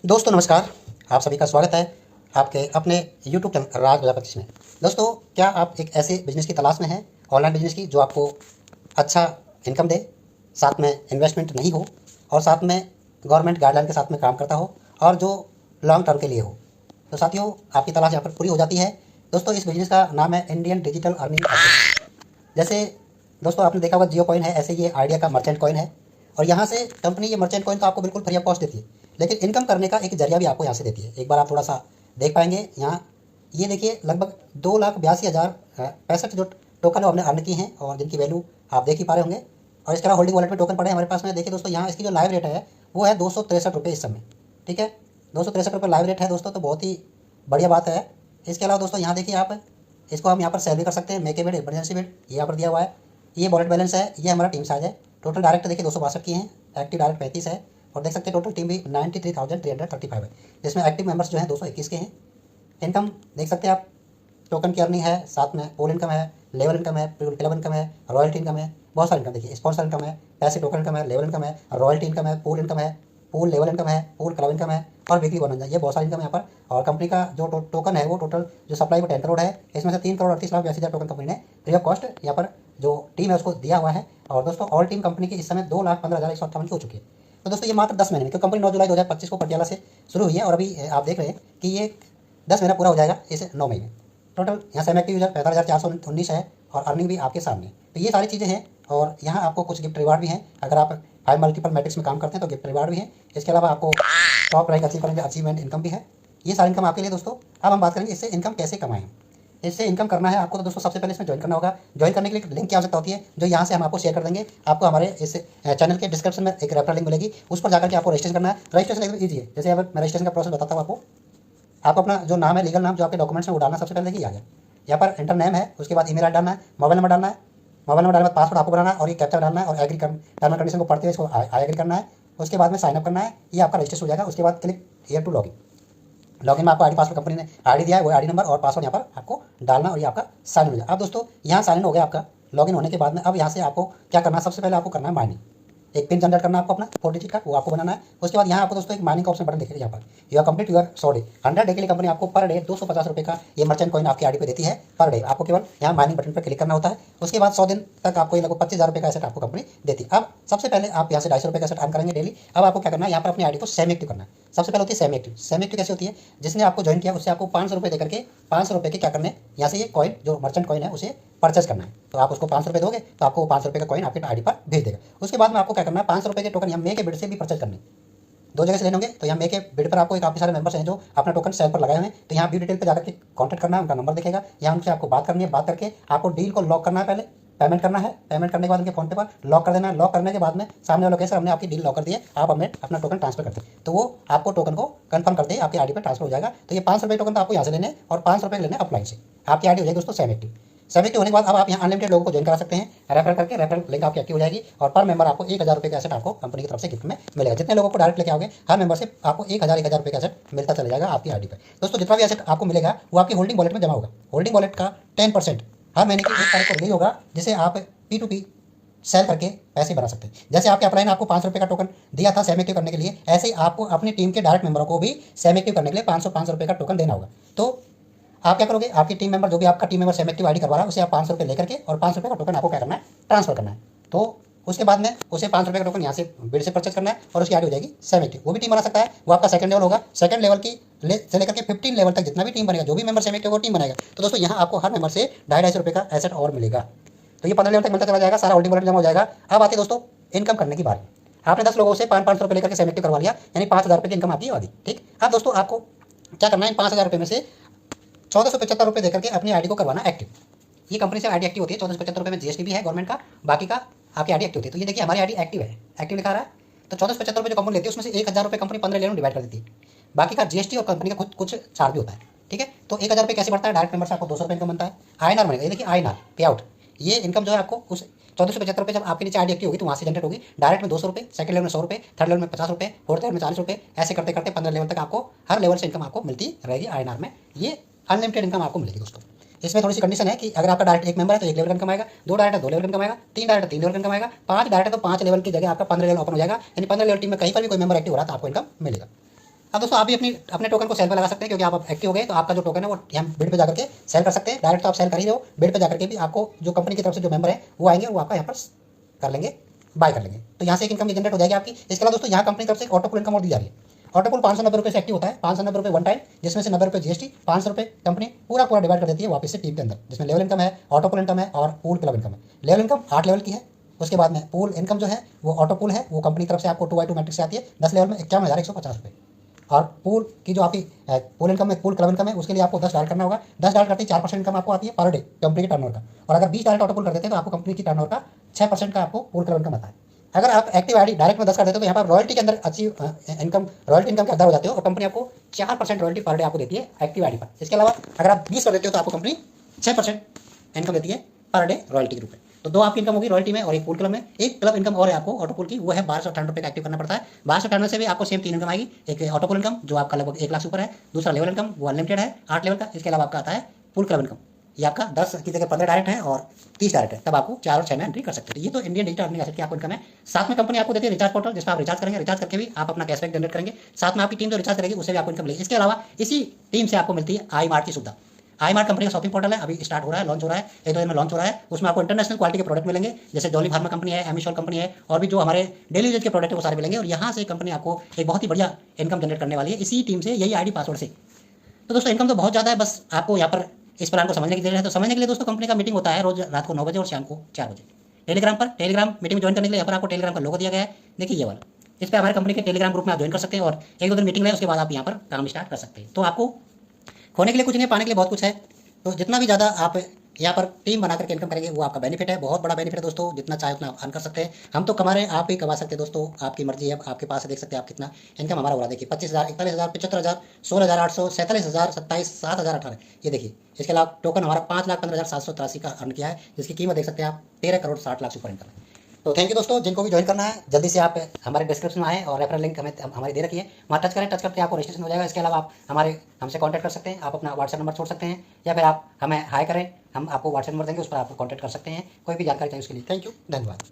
दोस्तों नमस्कार। आप सभी का स्वागत है आपके अपने यूट्यूब चैनल राज प्रजापति में। दोस्तों, क्या आप एक ऐसे बिजनेस की तलाश में हैं, ऑनलाइन बिजनेस की, जो आपको अच्छा इनकम दे, साथ में इन्वेस्टमेंट नहीं हो और साथ में गवर्नमेंट गाइडलाइन के साथ में काम करता हो और जो लॉन्ग टर्म के लिए हो? तो साथियों, आपकी तलाश यहाँ पर पूरी हो जाती है। दोस्तों, इस बिजनेस का नाम है इंडियन डिजिटल अर्निंग एक्टिव। जैसे दोस्तों आपने देखा होगा जियो कॉइन है, ऐसे ये आइडिया का मर्चेंट कॉइन है और यहाँ से कंपनी ये मर्चेंट कॉइन तो आपको बिल्कुल फ्री ऑफ कॉस्ट देती है, लेकिन इनकम करने का एक जरिया भी आपको यहाँ से देती है। एक बार आप थोड़ा सा देख पाएंगे यहाँ, ये देखिए लगभग 2,82,065 जो टोकन हमने अर्न की हैं और जिनकी वैल्यू आप देख ही पा रहे होंगे। और इसके अलावा होल्डिंग वॉलेट में टोकन पड़े हैं हमारे पास में। देखिए दोस्तों, यहाँ इसकी जो लाइव रेट है वो है 263 रुपये इस समय। ठीक है, 263 रुपये लाइव रेट है दोस्तों, तो बहुत ही बढ़िया बात है। इसके अलावा दोस्तों यहाँ देखिए आप, इसको हम यहाँ पर सेल भी कर सकते हैं। Make a bid, emergency bid, ये यहाँ पर दिया हुआ है। ये वॉलेट बैलेंस है, ये हमारा टीम साइज है। टोटल डायरेक्ट देखिए 262 की हैं, एक्टिव डायरेक्ट 35 है और देख सकते हैं टोटल टीम भी 93,335 है, जिसमें एक्टिव मेंबर्स जो हैं 221 के हैं। इनकम देख सकते हैं आप, टोकन की अर्निंग है, साथ में पूल इनकम है, लेवल इनकम है, क्लब इनकम है, रॉयल्टी इनकम है, बहुत सारी इनकम देखिए। स्पॉन्सर इनकम है, पैसे टोकन इनकम है, लेवल इनकम है, रॉयल्टी इनकम है, पूल इनकम है, पूल लेवल इनकम है, पूल क्लब इनकम है और वीकली बोनस है। ये बहुत सारी इनकम है यहाँ पर। और कंपनी का जो टोकन है वो टोटल जो सप्लाई वो 10 करोड़ है, इसमें से 3,38,82,000 टोकन कंपनी ने फ्री ऑफ कॉस्ट यहाँ पर जो टीम है उसको दिया हुआ है। और दोस्तों ऑल टीम कंपनी की इस समय 2,15,158 की हो चुकी है। तो दोस्तों ये मात्र 10 महीने में, क्योंकि कंपनी 9 जुलाई 2025 को पटियाला से शुरू हुई है और अभी आप देख रहे हैं कि ये 10 महीना पूरा हो जाएगा इस 9 महीने। टोटल यहाँ सेम एक्टिव यूजर 45,419 है और अर्निंग भी आपके सामने। तो ये सारी चीज़ें हैं और यहाँ आपको कुछ गिफ्ट रिवार्ड भी हैं। अगर आप 5 मल्टीपल मैट्रिक्स में काम करते हैं तो गिफ्ट रिवार्ड भी है। इसके अलावा आपको टॉप रैंक अचीव करेंगे, अचीवमेंट इनकम भी है। ये सारी इनकम आपके लिए दोस्तों। अब हम बात करेंगे इससे इनकम कैसे कमाएं। इससे इनकम करना है आपको तो दोस्तों सबसे पहले इसमें ज्वाइन करना होगा। ज्वाइन करने के लिए लिंक की आवश्यकता होती है, जो यहाँ से हम आपको शेयर कर देंगे। आपको हमारे इस चैनल के डिस्क्रिप्शन में एक रेफरल लिंक मिलेगी, उस पर जाकर के आपको रजिस्ट्रेशन करना है। रजिस्ट्रेशन एकदम ईजी है। जैसे यहाँ पर मैं रजिस्ट्रेशन का प्रोसेस बताता हूँ आपको। आप अपना जो नाम है, लीगल नाम जो आपके डॉक्यूमेंट्स में वो डालना। सबसे पहले देखिए आ गया यहाँ पर इंटर नेम है, उसके बाद ईमेल आईडी डालना है, मोबाइल नंबर डालना है। मोबाइल नंबर डालने के बाद पासवर्ड आपको बनाना है और ये कैप्चा डालना है और एग्री टर्म एंड कंडीशन को पढ़ते हुए इसको आई एग्री करना है। उसके बाद में साइन अप करना है, ये आपका रजिस्ट्रेशन हो जाएगा। उसके बाद click here to login. Login में आपको आईडी पासवर्ड कंपनी ने आईडी दिया है, वो आईडी नंबर और पासवर्ड यहाँ पर आपको डालना और ये आपका साइन इन हो जाएगा। अब दोस्तों यहाँ साइन इन हो गया आपका लॉगिन होने के बाद में। अब यहाँ से आपको क्या करना है, सबसे पहले आपको करना है माइनिंग। एक पिन जनरेट करना है आपको अपना 4 डिजिट का, वो आपको बनाना है। उसके बाद यहाँ आपको दोस्तों एक माइनिंग का ऑप्शन बटन दिखेगा यहाँ पर, you are complete your 100 day. 100 day के लिए कंपनी आपको पर डे 250 रुपये का ये मर्चेंट कॉइन आपकी आईडी पे देती है पर डे। आपको केवल यहाँ माइनिंग बटन पर क्लिक करना होता है। उसके बाद 100 दिन तक आपको ये लगभग 25,000 रुपये का एसेट आपको कंपनी देती है। अब सबसे पहले आप यहाँ से 250 रुपये का एसेट अर्न करेंगे डेली। अब आपको क्या करना है, यहाँ पर अपनी आईडी को सेम एक्टिव करना है। सबसे पहले होती है सेम एक्टिव। सेम एक्टिव कैसे होती है, जिसने आपको ज्वाइन किया उससे आपको 500 रुपये देकर के 500 रुपये के क्या करने, यहाँ से ये कॉइन जो मर्चेंट कॉइन है उसे परचेज करना है। तो आप उसको 500 रुपये दोगे तो आपको 500 रुपये का कॉइन आपके आईडी पर भेज देगा। उसके बाद में आपको क्या करना है, 500 रुपये के टोकन यहाँ मेक ए बिड से भी परचेज करने। दो जगह से लेने होंगे। तो यहाँ मेक ए बिड पर आपको एक काफ़ी सारे मेंबर्स हैं जो अपना टोकन सेल पर लगाए हुए हैं। तो यहाँ व्यू डिटेल पर जाकर के कॉन्टैक्ट करना है, उनका नंबर दिखेगा, यहाँ उनसे आपको बात करनी है। बात करके आपको डील को लॉक करना है, पहले पेमेंट करना है। पेमेंट करने के बाद उनके फोन पे पर लॉक कर देना है। लॉक करने के बाद में सामने वालों कैसे हमने आपकी डील लॉक कर दी है, आप हमें अपना टोकन ट्रांसफर करते हैं तो वो आपको टोकन को कंफर्म करते ही आपकी आईडी पर ट्रांसफर हो जाएगा। तो ये 500 रुपये टोकन तो आपको यहाँ से लेने और 500 रुपये लेने अपलाइन से, आपकी आईडी हो जाएगी दोस्तों सेम एक्टिव। सेम एक्टिव होने के बाद अब आप यहाँ अनलिमिटेड लोगों को ज्वाइन करा सकते हैं। रेफर करके रेफरल लिंक आपकी एक्टिव हो जाएगी और पर मेंबर आपको 1,000 रुपये का एसेट आपको कंपनी की तरफ से गिफ्ट में मिलेगा। जितने लोगों को डायरेक्ट लेके आओगे हर मेंबर से आपको 1,000 रुपये का एसेट मिलता चला जाएगा आपकी आईडी पर। दोस्तों जितना भी एसेट आपको मिलेगा वो आपकी होल्डिंग वॉलेट में जमा होगा। होल्डिंग वॉलेट का 10% हर महीने की 1 तारीख को रिलीज होगा, जिसे आप P2P सेल करके पैसे बना सकते हैं। जैसे आपके अपलाइन आपको 500 रुपये का टोकन दिया था सेम एक्टिव करने के लिए, ऐसे ही आपको अपनी टीम के डायरेक्ट मेंबरों को भी सेम एक्टिव करने के लिए 500 रुपये का टोकन देना होगा। तो आप क्या करोगे, आपकी टीम मेंबर जो भी आपका team member same active ID करवा रहा है उसे आप 500 रुपये लेकर के और 500 रुपये का टोकन आपको क्या करना है, ट्रांसफर करना है। तो उसके बाद में उसे 500 रुपये का टोकन यहाँ से बिड से परचेज करना है और उसकी आईडी हो जाएगी सेम एक्टिव। वो भी टीम बना सकता है, वो आपका सेकंड लेवल होगा। सेकंड लेवल की से लेकर के 15 लेवल तक जितना भी टीम बनेगा, जो भी मेंबर सेम एक्टिव वो टीम बनाएगा। तो दोस्तों यहाँ आपको हर मेंबर से 250 रुपये का एसेट और मिलेगा। तो ये 15 लेवल तक मिलता चला जाएगा, सारा होल्डिंग वॉलेट जमा हो जाएगा। अब आती है दोस्तों इनकम करने की बारी। आपने 10 लोगों से 500 रुपये लेकर के सेम एक्टिव करवा लिया, यानी 5,000 रुपये की इनकम आपकी आती। ठीक, अब दोस्तों आपको क्या करना है, 5,000 रुपये में से 1,475 रुपये देकर के अपनी आईडी को करवाना एक्टिव। ये कंपनी से आईडी एक्टिव होती है। 1,475 रुपये में जीएसटी भी है गवर्नमेंट का, बाकी का आपकी आईडी एक्टिव होती है। तो ये देखिए हमारी आईडी एक्टिव है, एक्टिव लिखा रहा है। तो 1,475 रुपये जो कंपनी लेती है उसमें से 1,000 रुपये कंपनी 15 लेवल में डिवाइड कर देती है। बाकी का जीएसटी और कंपनी का खुद कुछ चार्ज भी होता है। ठीक है, तो 1,000 रुपये कैसे बढ़ता है, डायरेक्ट मेंबर से आपको 200 रुपये इनकम बनता है। आईएनआर बनेगा, ये देखिए आईएनआर पे आउट। ये इनकम जो है आपको उस 1,475 रुपये जब आपके नीचे आईडी एक्टिव होगी तो वहाँ से जनरेट होगी। डायरेक्ट में 200 रुपये, सेकंड लेवल में 100 रुपये, थर्ड लेवल में 50 रुपये, फोर्थ लेवल में 40 रुपये, ऐसे करते करते 15 लेवल तक आपको हर लेवल से इनकम आपको मिलती रहेगी आईएनआर में। ये अनलिमिटेड इनकम आपको मिलेगी दोस्तों। इसमें थोड़ी सी कंडीशन है कि अगर आपका डायरेक्ट एक मेंबर है तो 1 लेवल का कमाएगा, 2 डायरेक्ट है 2 लेवल का कमाएगा, 3 डायरेक्ट है 3 लेवल का कमाएगा, 5 डायरेक्ट है तो 5 लेवल की जगह आपका 15 लेवल ओपन हो जाएगा। यानी 15 लेवल टीम में कहीं पर भी कोई मेंबर एक्टिव हो रहा है तो आपको इनकम मिलेगा। अब दोस्तों आप भी अपने टोकन को सेल पे लगा सकते हैं, क्योंकि आप एक्टिव हो गए तो आपका जो टोकन है वो हम बिड पे जाकर के सेल कर सकते हैं। डायरेक्ट तो आप सेल कर ही रहे हो, बिड पे जाकर के भी आपको जो कंपनी की तरफ से जो मेंबर है वो आएंगे, वो आपका यहाँ पर कर लेंगे, बाय कर लेंगे। तो यहाँ से एक इनकम जनरेट हो जाएगी आपकी। इसके अलावा दोस्तों यहाँ कंपनी की तरफ से ऑटो पुल इनकम और दी जा रही है। ऑटो पुल 590 रुपये से एक्टिव होता है, 590 रुपये वन टाइम, जिसमें से 90 रुपये जीएसटी, 500 रुपये कंपनी पूरा डिवाइड कर देती है वापस से टीम के अंदर, जिसमें लेवल इनकम है, ऑटो पुल इनकम है और पूल क्लब इनकम है। लेवल इनकम 8 लेवल की है। उसके बाद में पूल इनकम जो है वो ऑटो पुल है, वो कंपनी की तरफ से आपको 2x2 मैट्रिक्स से आती है, 10 लेवल में 51,150 रुपये। और पूल की जो आपकी पूल इनकम है, पूल क्लब इनकम है, उसके लिए आपको 10 डायल करना होगा। 10 डायल करते ही 4% इनकम आपको आती है पर डे कंपनी के टर्नओवर का। और अगर 20 डायल ऑटो पुल कर देते हैं तो आपको कंपनी की टर्नओवर का 6% का आपको पूल क्लब इनकम आता है। अगर आप एक्टिव आईडी डायरेक्ट में 10 कर देते हो तो यहाँ पर रॉयल्टी के अंदर अच्छी इनकम, रॉयल्टी इनकम के अंदर हो जाते हो और कंपनी आपको 4% रॉयल्टी पर डे आपको देती है एक्टिव आईडी पर। इसके अलावा अगर आप 20 कर देते हो तो आपको कंपनी 6% इनकम देती है पर डे रॉयल्टी के रूप में। तो दो आपकी इनकम होगी रॉयल्टी में और एक पूल क्लब में। एक क्लब इनकम और है आपको ऑटो पुल की, वो है 1298 रुपये का एक्टिव करना पड़ता है। 1298 से भी आपको सेम 3 इनकम आएगी। एक ऑटो पुल इनकम जो आपका लगभग 1 लाख से ऊपर है, दूसरा लेवल इनकम वो अनलिमिटेड है 8 लेवल का। इसके अलावा आपका आता है पूल क्लब इनकम, ये आपका 10 की जगह 15 डायरेक्ट है और 30 डायरेक्ट है, तब आपको 4 और 6 में एंट्री कर सकते हैं। ये तो इंडियन डिजिटल अर्निंग एसेट की आपको इनकम है। साथ में कंपनी आपको देती है रिचार्ज पोर्टल, जिसमें आप रिचार्ज करेंगे, रिचार्ज करके भी आप अपना कैशबैक जनरेट करेंगे। साथ में आपकी टीम जो रिचार्ज करेगी उससे भी आपको इनकम मिलेगी। इसके अलावा इसी टीम से आपको मिलती है आई मार्ट की सुविधा। आई मार्ट कंपनी का शॉपिंग पोर्टल है, अभी स्टार्ट हो रहा है, लॉन्च हो रहा है, 1-2 दिन में लॉन्च हो रहा है। उसमें आपको इंटरनेशनल क्वालिटी के प्रोडक्ट मिलेंगे, जैसे जॉली फार्मा कंपनी है, एमिशॉल कंपनी है, और भी जो हमारे डेली यूज के प्रोडक्ट है वो सारे मिलेंगे। और यहाँ से कंपनी आपको एक बहुत ही बढ़िया इनकम जनरेट करने वाली है इसी टीम से, यही आईडी पासवर्ड से। तो दोस्तों इनकम तो बहुत ज़्यादा है, बस आपको यहाँ पर इस प्लान को समझने की देर है। तो समझने के लिए दोस्तों कंपनी का मीटिंग होता है रोज रात को 9 बजे और शाम को 4 बजे टेलीग्राम पर। टेलीग्राम मीटिंग ज्वाइन करने के लिए यहाँ पर आपको टेलीग्राम का लोगो दिया गया है, देखिए ये वाला। इस पर हमारे कंपनी के टेलीग्राम ग्रुप में आप ज्वाइन कर सकते हैं और 1-2 दिन मीटिंग है, उसके बाद आप यहाँ पर काम स्टार्ट कर सकते हैं। तो आपको खोने के लिए कुछ नहीं, पाने के लिए बहुत कुछ है। तो जितना भी ज़्यादा आप यहाँ पर टीम बना करके इनकम करेंगे वो आपका बेनिफिट है, बहुत बड़ा बेनिफिट है दोस्तों। जितना चाहे उतना अर्न कर सकते हैं। हम तो कमा रहे हैं, आप भी कमा सकते हैं दोस्तों, आपकी मर्जी है, आपके पास है, देख सकते हैं आप कितना इनकम हमारा हो रहा है। देखिए 25,000, 41,000, 75,000, 16,800, 47,000, 27, 7,000, 18, ये देखिए। इसके अलावा टोकन हमारा 5,15,783 का अर्न किया है, जिसकी कीमत देख सकते हैं आप 13 करोड़ 60 लाख से ऊपर इनकम है। तो थैंक यू दोस्तों, जिनको भी ज्वाइन करना है जल्दी से आप हमारे डिस्क्रिप्शन में आए और रेफरल लिंक हमें हमारी दे रखी है, वहाँ टच करें, टच करते आपको रजिस्ट्रेशन हो जाएगा। इसके अलावा आप हमसे कांटेक्ट कर सकते हैं, आप अपना व्हाट्सएप नंबर छोड़ सकते हैं या फिर आप हमें हाई करें, हम आपको व्हाट्सएप नंबर देंगे, उस पर आप कांटेक्ट कर सकते हैं। कोई भी जानकारी चाहिए उसके लिए। थैंक यू, धन्यवाद।